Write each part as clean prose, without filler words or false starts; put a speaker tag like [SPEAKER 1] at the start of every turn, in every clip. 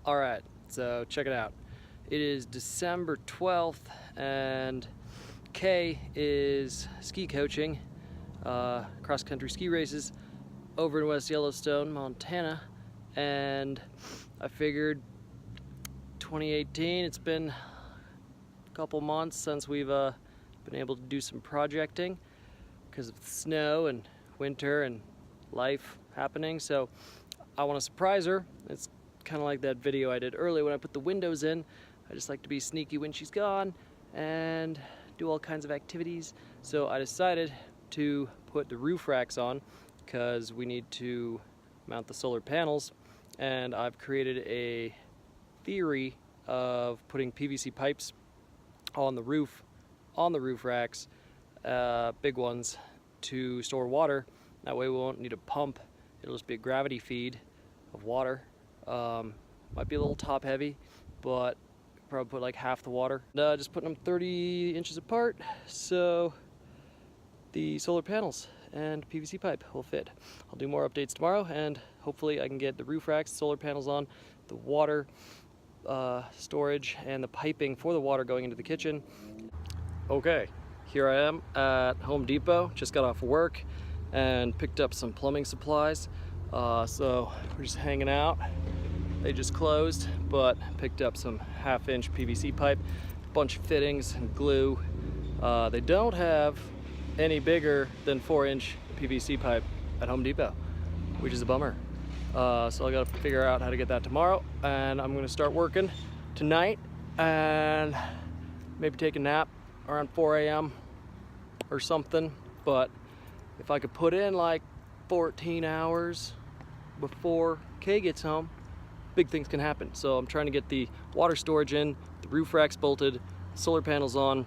[SPEAKER 1] Alright, so check it out. It is December 12th and Kay is ski coaching cross-country ski races over in West Yellowstone, Montana, and I figured 2018, it's been a couple months since we've been able to do some projecting because of the snow and winter and life happening, so I want to surprise her. It's kind of like that video I did earlier when I put the windows in. I just like to be sneaky when she's gone and do all kinds of activities. So I decided to put the roof racks on because we need to mount the solar panels, and I've created a theory of putting PVC pipes on the roof racks, big ones, to store water. That way we won't need a pump. It'll just be a gravity feed of water. Might be a little top heavy, but probably put like half the water. Just putting them 30 inches apart so the solar panels and PVC pipe will fit. I'll do more updates tomorrow, and hopefully I can get the roof racks, solar panels on, the water storage, and the piping for the water going into the kitchen. Okay, here I am at Home Depot. Just got off work and picked up some plumbing supplies. So we're just hanging out. They just closed, but picked up some 1/2-inch PVC pipe, a bunch of fittings and glue. They don't have any bigger than 4-inch PVC pipe at Home Depot, which is a bummer. So I gotta figure out how to get that tomorrow, and I'm gonna start working tonight and maybe take a nap around 4 a.m. or something. But if I could put in like 14 hours before Kay gets home, big things can happen. So I'm trying to get the water storage in, the roof racks bolted, solar panels on,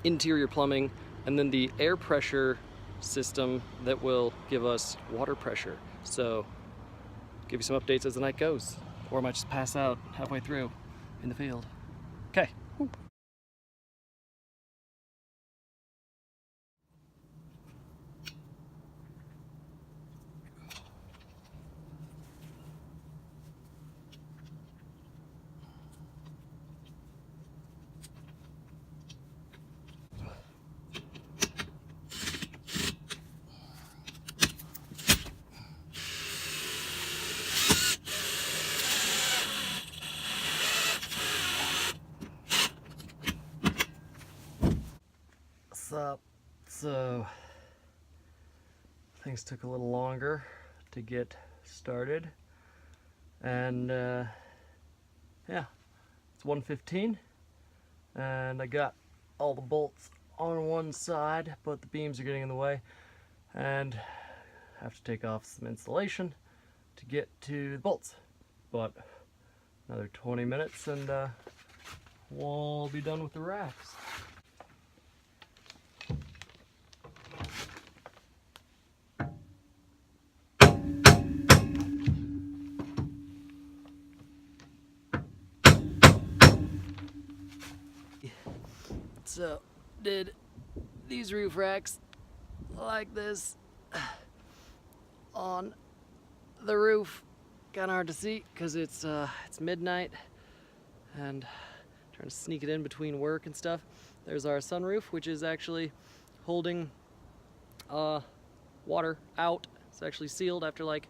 [SPEAKER 1] interior plumbing, and then the air pressure system that will give us water pressure. So give you some updates as the night goes, or I might just pass out halfway through in the field. Okay. Woo. What's up? So things took a little longer to get started, and yeah, it's 1:15 and I got all the bolts on one side, but the beams are getting in the way and I have to take off some insulation to get to the bolts. But another 20 minutes and we'll be done with the racks. So did these roof racks like this on the roof. Kind of hard to see because it's midnight and trying to sneak it in between work and stuff. There's our sunroof, which is actually holding water out. It's actually sealed after like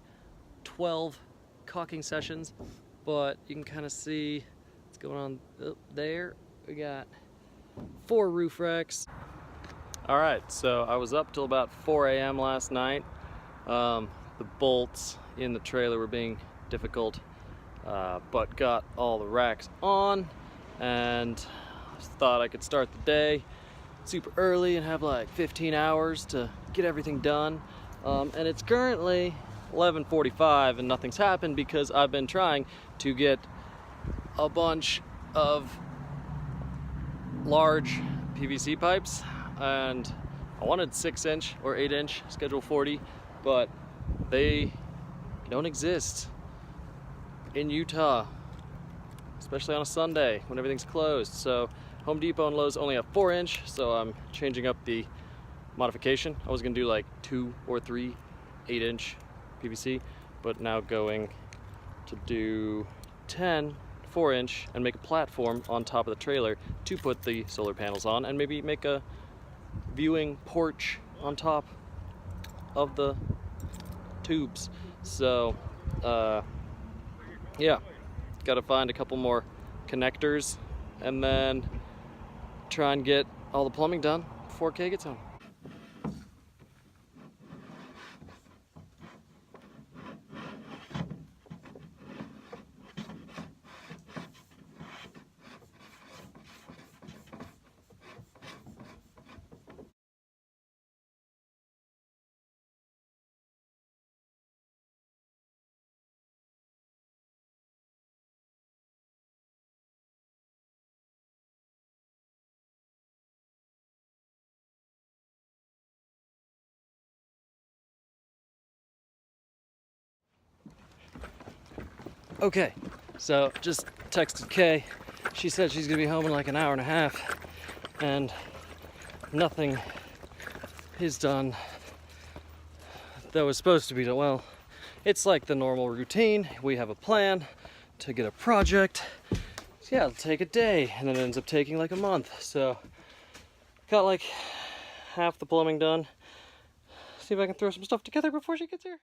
[SPEAKER 1] 12 caulking sessions, but you can kind of see what's going on there. We got 4 roof racks. Alright, so I was up till about 4 a.m. last night. The bolts in the trailer were being difficult, but got all the racks on and thought I could start the day super early and have like 15 hours to get everything done. And it's currently 11:45 and nothing's happened because I've been trying to get a bunch of large PVC pipes, and I wanted 6-inch or 8-inch Schedule 40, but they don't exist in Utah, especially on a Sunday when everything's closed. So Home Depot and Lowe's only have 4-inch, so I'm changing up the modification. I was gonna do like 2 or 3 8-inch PVC, but now going to do 10 4-inch and make a platform on top of the trailer to put the solar panels on, and maybe make a viewing porch on top of the tubes. So yeah, gotta find a couple more connectors and then try and get all the plumbing done before Kay gets home. Okay, so just texted Kay. She said she's gonna be home in like an hour and a half, and nothing is done that was supposed to be done. Well, it's like the normal routine. We have a plan to get a project. So yeah, it'll take a day, and then it ends up taking like a month. So got like half the plumbing done. See if I can throw some stuff together before she gets here.